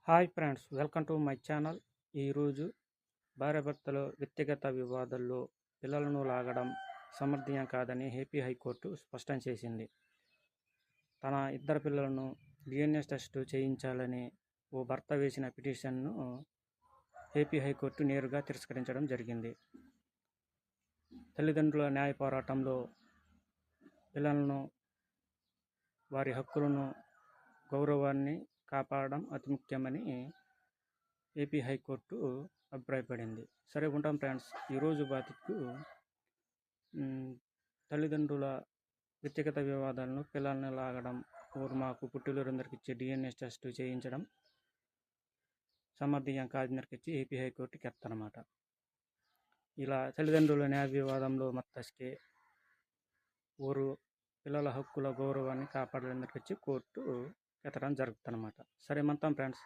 Hi friends, welcome to my channel. ఈరోజు భార్యాభర్తల వ్యక్తిగత వివాదాల్లో పిల్లలను లాగడం సమర్థనీయం కాదని ఏపీ హైకోర్టు స్పష్టం చేసింది. తన ఇద్దరు పిల్లలను DNA టెస్ట్ చేయించాలని ఓ భర్త వేసిన పిటిషన్ను ఏపీ హైకోర్టు నేరుగా తిరస్కరించడం జరిగింది. తల్లిదండ్రుల న్యాయ పోరాటంలో పిల్లలను, వారి హక్కులను, గౌరవాన్ని కాపాడడం అతి ముఖ్యమని ఏపీ హైకోర్టు అభిప్రాయపడింది. సరే, ఉంటాం ఫ్రెండ్స్. ఈరోజు బాధితుకు తల్లిదండ్రుల వ్యక్తిగత వివాదాలను పిల్లల్ని లాగడం, మాకు పుట్టినరోందరికి ఇచ్చే DNA టెస్ట్ చేయించడం సమర్థనీయం కాదనిచ్చి ఏపీ హైకోర్టుకి ఎత్తనమాట. ఇలా తల్లిదండ్రుల న్యాయ వివాదంలో మత్తస్కే ఊరు పిల్లల హక్కుల గౌరవాన్ని కాపాడాలని కోర్టు ఎత్తడం జరుగుతుందన్నమాట. సరే, మంతాం ఫ్రెండ్స్.